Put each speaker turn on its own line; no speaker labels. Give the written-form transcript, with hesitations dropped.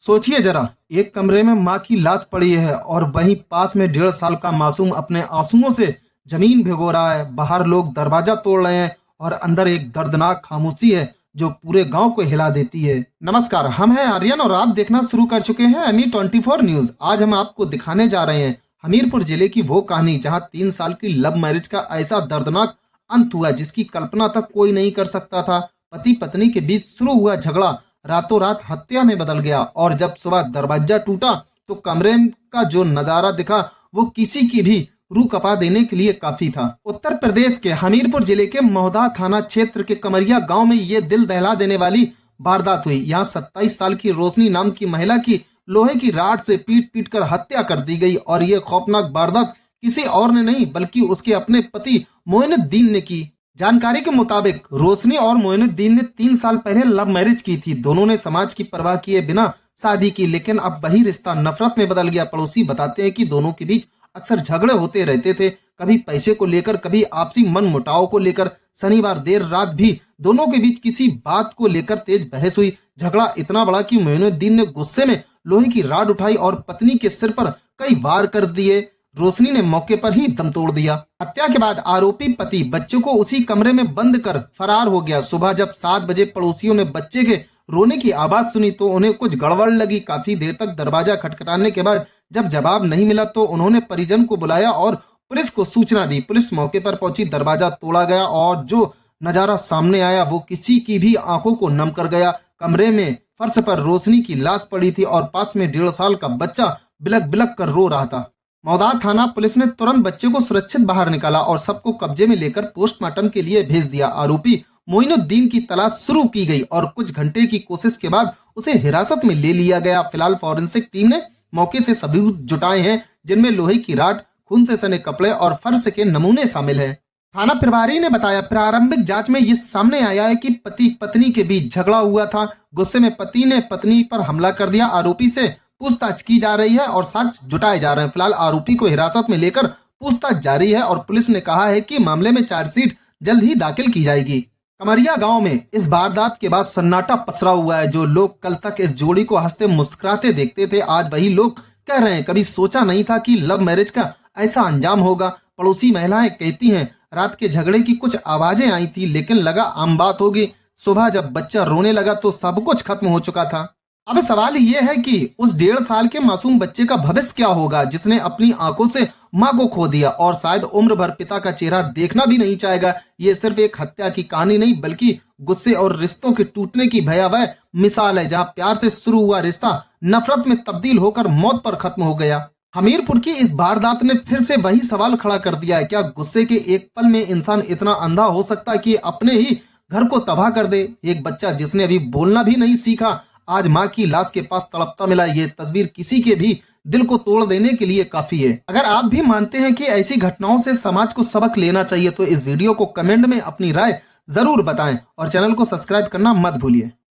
सोचिए जरा, एक कमरे में माँ की लाश पड़ी है और वहीं पास में 1.5 साल का मासूम अपने आंसुओं से जमीन भिगो रहा है। बाहर लोग दरवाजा तोड़ रहे हैं और अंदर एक दर्दनाक खामोशी है जो पूरे गांव को हिला देती है। नमस्कार, हम हैं आर्यन और आप देखना शुरू कर चुके हैं ME24 न्यूज। आज हम आपको दिखाने जा रहे हैं हमीरपुर जिले की वो कहानी जहां 3 साल की लव मैरिज का ऐसा दर्दनाक अंत हुआ जिसकी कल्पना तक कोई नहीं कर सकता था। पति पत्नी के बीच शुरू हुआ झगड़ा रातों रात हत्या में बदल गया और जब सुबह दरवाजा टूटा तो कमरे का जो नजारा दिखा वो किसी की भी रूह कपा देने के लिए काफी था। उत्तर प्रदेश के हमीरपुर जिले के महुदा थाना क्षेत्र के कमरिया गांव में ये दिल दहला देने वाली वारदात हुई। यहाँ 27 साल की रोशनी नाम की महिला की लोहे की राड से पीट पीट कर हत्या कर दी गई और ये खौफनाक वारदात किसी और ने नहीं बल्कि उसके अपने पति मोइनुद्दीन ने की। जानकारी के मुताबिक रोशनी और मोइनुद्दीन ने 3 साल पहले लव मैरिज की थी। दोनों ने समाज की परवाह किए बिना शादी की, लेकिन अब वही रिश्ता नफरत में बदल गया। पड़ोसी बताते हैं कि दोनों के बीच अक्सर झगड़े होते रहते थे, कभी पैसे को लेकर, कभी आपसी मन मुटाव को लेकर। शनिवार देर रात भी दोनों के बीच किसी बात को लेकर तेज बहस हुई। झगड़ा इतना बड़ा कि मोइनुद्दीन ने गुस्से में लोहे की राड उठाई और पत्नी के सिर पर कई वार कर दिए। रोशनी ने मौके पर ही दम तोड़ दिया। हत्या के बाद आरोपी पति बच्चे को उसी कमरे में बंद कर फरार हो गया। सुबह जब 7 बजे पड़ोसियों ने बच्चे के रोने की आवाज सुनी तो उन्हें कुछ गड़बड़ लगी। काफी देर तक दरवाजा खटखटाने के बाद जब जवाब नहीं मिला तो उन्होंने परिजन को बुलाया और पुलिस को सूचना दी। पुलिस मौके पर पहुंची, दरवाजा तोड़ा गया और जो नजारा सामने आया वो किसी की भी आंखों को नम कर गया। कमरे में फर्श पर रोशनी की लाश पड़ी थी और पास में 1.5 साल का बच्चा बिलक बिलक कर रो रहा था। मौदा थाना पुलिस ने तुरंत बच्चे को सुरक्षित बाहर निकाला और सबको कब्जे में लेकर पोस्टमार्टम के लिए भेज दिया। आरोपी मोइनुद्दीन की तलाश शुरू की गई और कुछ घंटे की कोशिश के बाद उसे हिरासत में ले लिया गया। फिलहाल फॉरेंसिक टीम ने मौके से सबूत जुटाए हैं जिनमें लोहे की राड, खून से सने कपड़े और फर्श के नमूने शामिल हैं। थाना प्रभारी ने बताया, प्रारंभिक जांच में ये सामने आया है कि पति पत्नी के बीच झगड़ा हुआ था। गुस्से में पति ने पत्नी पर हमला कर दिया। आरोपी से पूछताछ की जा रही है और साक्ष्य जुटाए जा रहे हैं। फिलहाल आरोपी को हिरासत में लेकर पूछताछ जारी है और पुलिस ने कहा है कि मामले में चार्जशीट जल्द ही दाखिल की जाएगी। कमरिया गांव में इस वारदात के बाद सन्नाटा पसरा हुआ है। जो लोग कल तक इस जोड़ी को हंसते मुस्कुराते देखते थे, आज वही लोग कह रहे हैं कभी सोचा नहीं था कि लव मैरिज का ऐसा अंजाम होगा। पड़ोसी महिलाएं कहती हैं, रात के झगड़े की कुछ आवाजें आई थी लेकिन लगा आम बात होगी। सुबह जब बच्चा रोने लगा तो सब कुछ खत्म हो चुका था। अब सवाल ये है कि उस 1.5 साल के मासूम बच्चे का भविष्य क्या होगा जिसने अपनी आंखों से माँ को खो दिया और शायद उम्र भर पिता का चेहरा देखना भी नहीं चाहेगा। ये सिर्फ एक हत्या की कहानी नहीं बल्कि गुस्से और रिश्तों के टूटने की भयावह मिसाल है, जहाँ प्यार से शुरू हुआ रिश्ता नफरत में तब्दील होकर मौत पर खत्म हो गया। हमीरपुर की इस वारदात ने फिर से वही सवाल खड़ा कर दिया है, क्या गुस्से के एक पल में इंसान इतना अंधा हो सकता है कि अपने ही घर को तबाह कर दे। एक बच्चा जिसने अभी बोलना भी नहीं सीखा आज माँ की लाश के पास तड़पता मिला। ये तस्वीर किसी के भी दिल को तोड़ देने के लिए काफी है। अगर आप भी मानते हैं कि ऐसी घटनाओं से समाज को सबक लेना चाहिए तो इस वीडियो को कमेंट में अपनी राय जरूर बताएं और चैनल को सब्सक्राइब करना मत भूलिए।